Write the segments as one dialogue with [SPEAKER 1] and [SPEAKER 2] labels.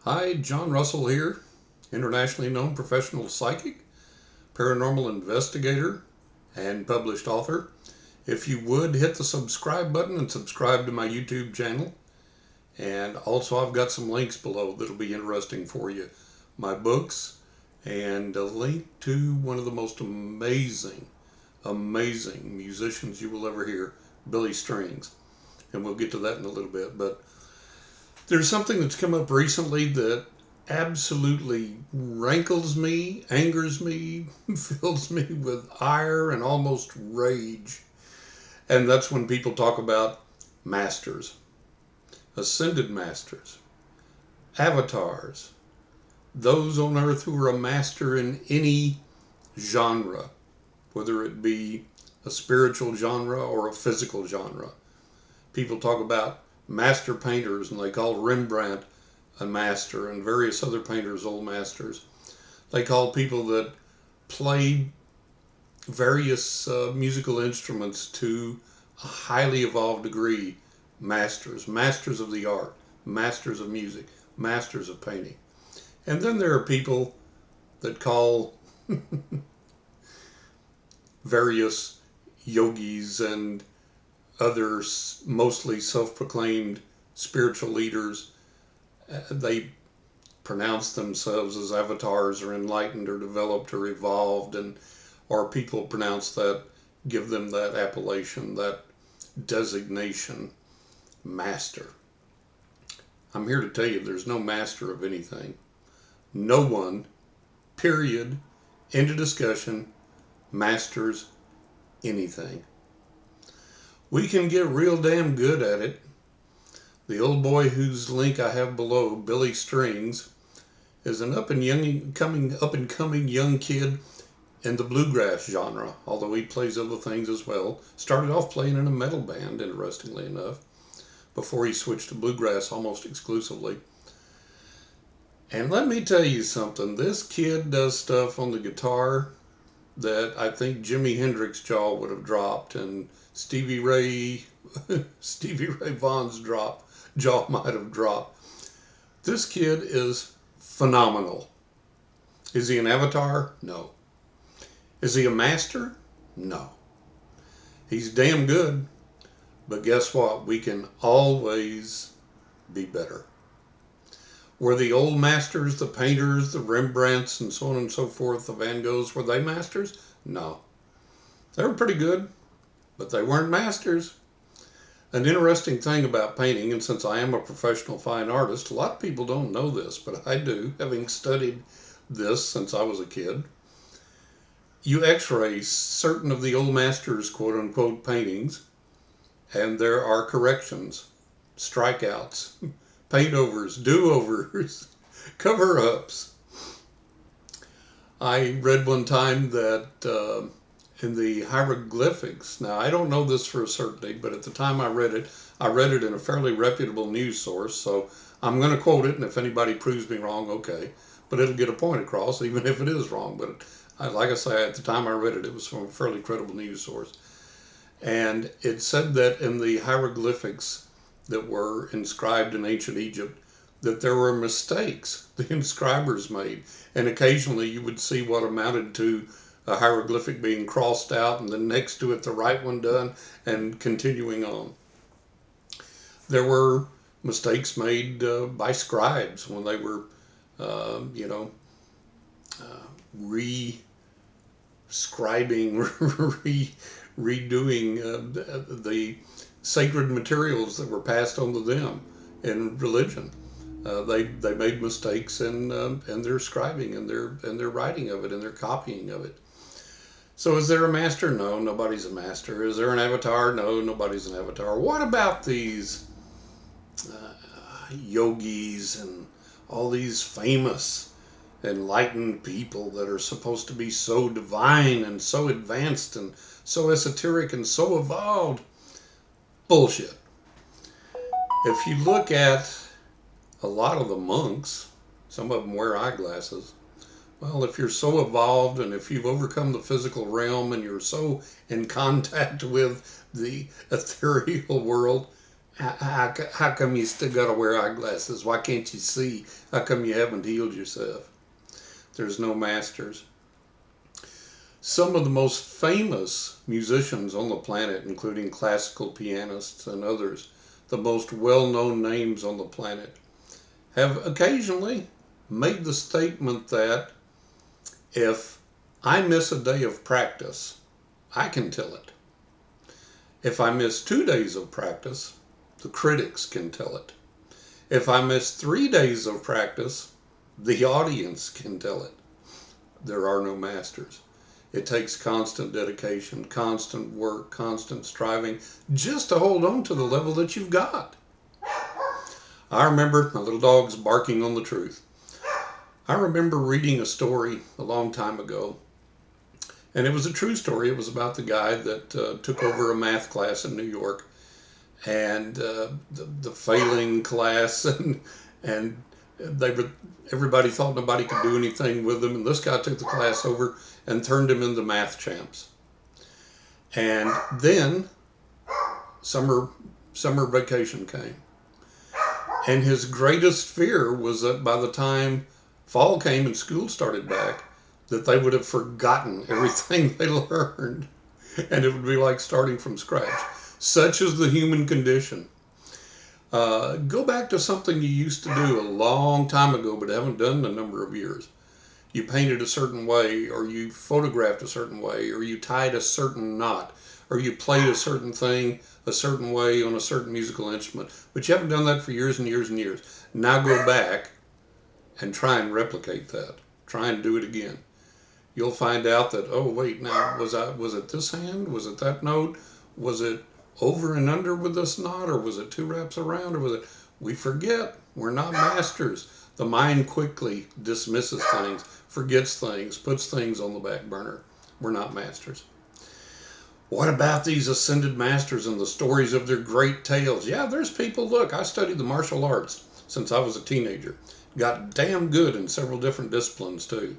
[SPEAKER 1] Hi, John Russell here, internationally known professional psychic, paranormal investigator, and published author. If you would hit the subscribe button and subscribe to my YouTube channel. And also, I've got some links below that'll be interesting for you. My books and a link to one of the most amazing musicians you will ever hear, Billy Strings. And we'll get to that in a little bit. But there's something that's come up recently that absolutely rankles me, angers me, fills me with ire and almost rage. And that's when people talk about masters, ascended masters, avatars, those on earth who are a master in any genre, whether it be a spiritual genre or a physical genre. People talk about master painters, and they call Rembrandt a master, and various other painters old masters. They call people that play various musical instruments to a highly evolved degree masters, masters of the art, masters of music, masters of painting. And then there are people that call various yogis and other mostly self-proclaimed spiritual leaders, they pronounce themselves as avatars or enlightened or developed or evolved, and or people pronounce that, give them that appellation, that designation, master. I'm here to tell you there's no master of anything. No one, period, end of discussion, masters anything. We can get real damn good at it. The old boy whose link I have below, Billy Strings, is an up and coming young kid in the bluegrass genre, although he plays other things as well. Started off playing in a metal band, interestingly enough, before he switched to bluegrass almost exclusively. And let me tell you something, this kid does stuff on the guitar that I think Jimi Hendrix's jaw would have dropped, and Stevie Ray Vaughan's jaw might have dropped. This kid is phenomenal. Is he an avatar? No. Is he a master? No. He's damn good, but guess what? We can always be better. Were the old masters, the painters, the Rembrandts, and so on and so forth, the Van Goghs, were they masters? No. They were pretty good, but they weren't masters. An interesting thing about painting, and since I am a professional fine artist, a lot of people don't know this, but I do, having studied this since I was a kid. You x-ray certain of the old masters' quote-unquote paintings, and there are corrections, strikeouts, paint-overs, do-overs, cover-ups. I read one time that in the hieroglyphics, now I don't know this for a certainty, but at the time I read it in a fairly reputable news source, so I'm going to quote it, and if anybody proves me wrong, okay. But it'll get a point across, even if it is wrong. But like I say, at the time I read it, it was from a fairly credible news source. And it said that in the hieroglyphics that were inscribed in ancient Egypt, that there were mistakes the inscribers made. And occasionally you would see what amounted to a hieroglyphic being crossed out and then next to it the right one done, and continuing on. There were mistakes made by scribes when they were, re-scribing, redoing the sacred materials that were passed on to them in religion. They made mistakes in their scribing and their writing of it and their copying of it. So is there a master? No, nobody's a master. Is there an avatar? No, nobody's an avatar. What about these yogis and all these famous enlightened people that are supposed to be so divine and so advanced and so esoteric and so evolved? Bullshit. If you look at a lot of the monks, some of them wear eyeglasses. Well, if you're so evolved and if you've overcome the physical realm and you're so in contact with the ethereal world, How come you still got to wear eyeglasses? Why can't you see? How come you haven't healed yourself? There's no masters. Some of the most famous musicians on the planet, including classical pianists and others, the most well-known names on the planet, have occasionally made the statement that if I miss a day of practice, I can tell it. If I miss 2 days of practice, the critics can tell it. If I miss 3 days of practice, the audience can tell it. There are no masters. It takes constant dedication, constant work, constant striving just to hold on to the level that you've got. I remember my little dog's barking on the truth. I remember reading a story a long time ago, and it was a true story. It was about the guy that took over a math class in New York, and the failing class, and everybody thought nobody could do anything with him, and this guy took the class over and turned him into math champs. And then summer vacation came, and his greatest fear was that by the time fall came and school started back, that they would have forgotten everything they learned, and it would be like starting from scratch. Such is the human condition. Go back to something you used to do a long time ago but haven't done in a number of years. You painted a certain way, or you photographed a certain way, or you tied a certain knot, or you played a certain thing a certain way on a certain musical instrument, but you haven't done that for years and years and years. Now go back and try and replicate that. Try and do it again. You'll find out that, oh wait, now was it this hand? Was it that note? Was it over and under with this knot, or was it 2 wraps around, or was it? We forget. We're not masters. The mind quickly dismisses things, forgets things, puts things on the back burner. We're not masters. What about these ascended masters and the stories of their great tales? Yeah, there's people. Look, I studied the martial arts since I was a teenager. Got damn good in several different disciplines too,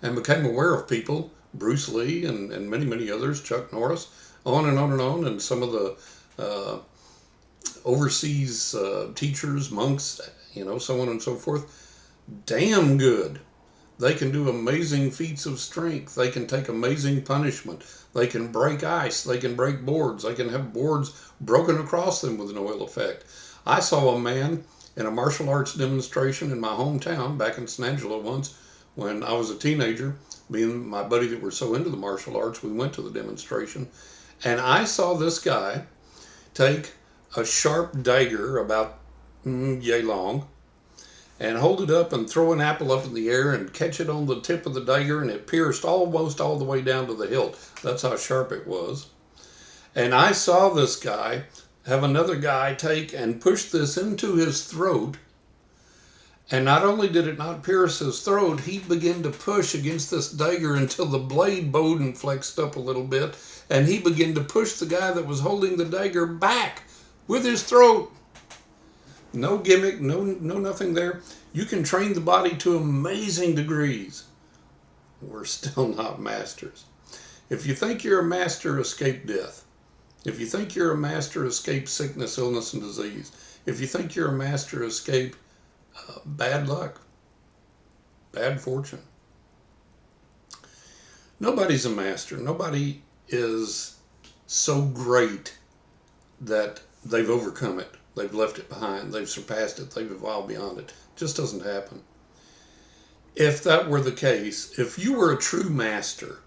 [SPEAKER 1] and became aware of people, Bruce Lee and many, many others, Chuck Norris, on and on and on, and some of the overseas teachers, monks, so on and so forth. Damn good. They can do amazing feats of strength. They can take amazing punishment. They can break ice. They can break boards. They can have boards broken across them with no ill effect. I saw a man in a martial arts demonstration in my hometown back in San Angelo once when I was a teenager. Me and my buddy that were so into the martial arts, we went to the demonstration, and I saw this guy take a sharp dagger about yay long and hold it up and throw an apple up in the air and catch it on the tip of the dagger, and it pierced almost all the way down to the hilt. That's how sharp it was. And I saw this guy have another guy take and push this into his throat, and not only did it not pierce his throat, he began to push against this dagger until the blade bowed and flexed up a little bit, and he began to push the guy that was holding the dagger back with his throat. No gimmick, no nothing there. You can train the body to amazing degrees. We're still not masters. If you think you're a master, escape death. If you think you're a master, escape sickness, illness, and disease. If you think you're a master, escape bad luck, bad fortune. Nobody's a master. Nobody is so great that they've overcome it. They've left it behind. They've surpassed it. They've evolved beyond it. It just doesn't happen. If that were the case, if you were a true master,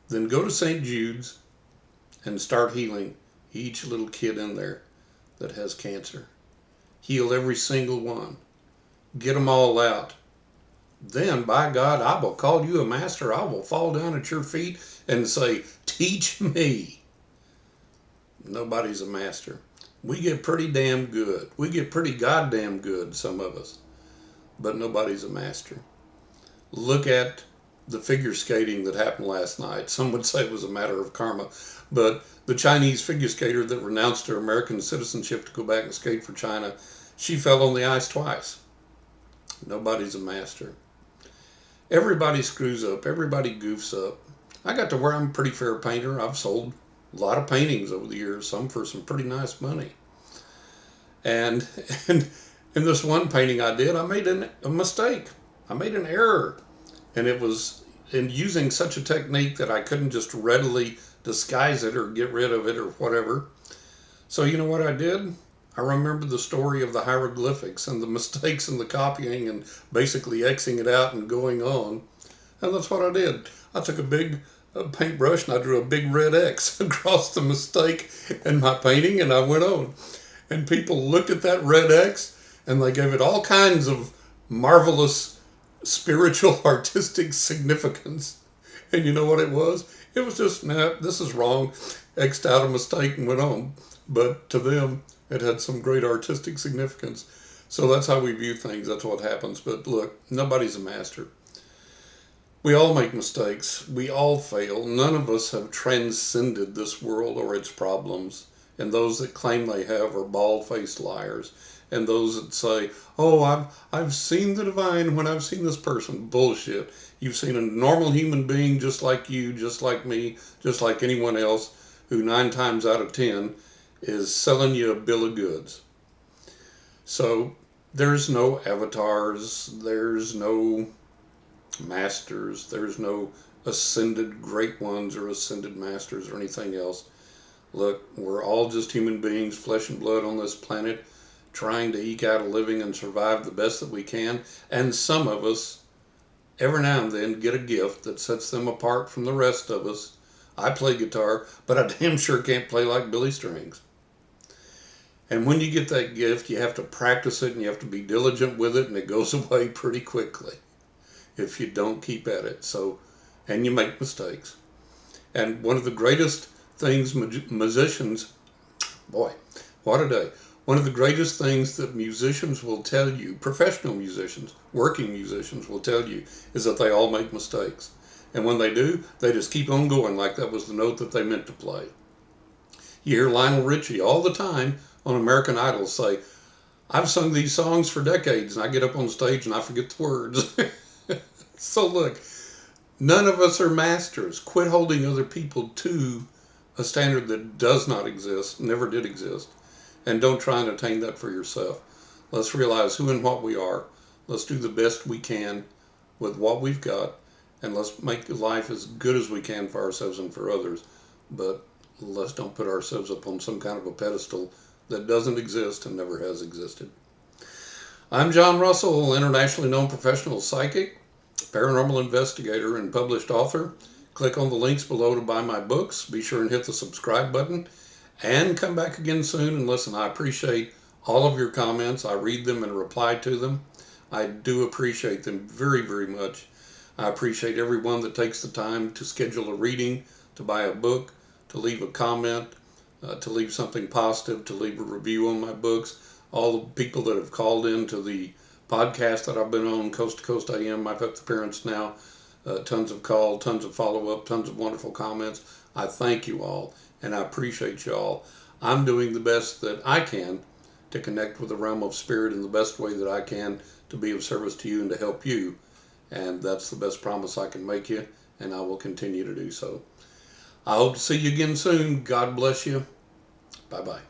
[SPEAKER 1] then go to St. Jude's and start healing each little kid in there that has cancer. Heal every single one. Get them all out. Then, by God, I will call you a master. I will fall down at your feet and say, teach me. Nobody's a master. We get pretty damn good. We get pretty goddamn good, some of us. But nobody's a master. Look at the figure skating that happened last night. Some would say it was a matter of karma. But the Chinese figure skater that renounced her American citizenship to go back and skate for China, she fell on the ice twice. Nobody's a master. Everybody screws up. Everybody goofs up. I got to where I'm a pretty fair painter. I've sold a lot of paintings over the years, some for some pretty nice money. And and in this one painting I did, I made a mistake. I made an error, and it was in using such a technique that I couldn't just readily disguise it or get rid of it or whatever. So you know what I did? I remembered the story of the hieroglyphics and the mistakes in the copying and basically Xing it out and going on. And that's what I did. I took a big paintbrush and I drew a big red X across the mistake in my painting, and I went on. And people looked at that red X and they gave it all kinds of marvelous spiritual artistic significance. And you know what it was? It was just, nah, this is wrong. X'd out a mistake and went on. But to them, it had some great artistic significance. So that's how we view things. That's what happens. But look, nobody's a master. We all make mistakes. We all fail. None of us have transcended this world or its problems. And those that claim they have are bald-faced liars. And those that say, "Oh, I've seen the divine when I've seen this person." Bullshit. You've seen a normal human being just like you, just like me, just like anyone else, who 9 times out of 10 is selling you a bill of goods. So there's no avatars. There's no masters. There's no ascended great ones or ascended masters or anything else. Look, we're all just human beings, flesh and blood on this planet, trying to eke out a living and survive the best that we can. And some of us, every now and then, get a gift that sets them apart from the rest of us. I play guitar, but I damn sure can't play like Billy Strings. And when you get that gift, you have to practice it and you have to be diligent with it, and it goes away pretty quickly if you don't keep at it. So, and you make mistakes. And one of the greatest things musicians, boy, what a day. One of the greatest things that musicians will tell you, professional musicians, working musicians will tell you, is that they all make mistakes. And when they do, they just keep on going like that was the note that they meant to play. You hear Lionel Richie all the time on American Idol say, "I've sung these songs for decades and I get up on stage and I forget the words." So look, none of us are masters. Quit holding other people to a standard that does not exist, never did exist, and don't try and attain that for yourself. Let's realize who and what we are. Let's do the best we can with what we've got, and let's make life as good as we can for ourselves and for others. But let's don't put ourselves up on some kind of a pedestal that doesn't exist and never has existed. I'm John Russell, internationally known professional psychic, paranormal investigator, and published author. Click on the links below to buy my books. Be sure and hit the subscribe button. And come back again soon. And listen, I appreciate all of your comments. I read them and reply to them. I do appreciate them very, very much. I appreciate everyone that takes the time to schedule a reading, to buy a book, to leave a comment, to leave something positive, to leave a review on my books. All the people that have called in to the podcast that I've been on, Coast to Coast AM, my fifth appearance now. Tons of call, tons of follow-up, tons of wonderful comments. I thank you all, and I appreciate you all. I'm doing the best that I can to connect with the realm of spirit in the best way that I can to be of service to you and to help you. And that's the best promise I can make you, and I will continue to do so. I hope to see you again soon. God bless you. Bye-bye.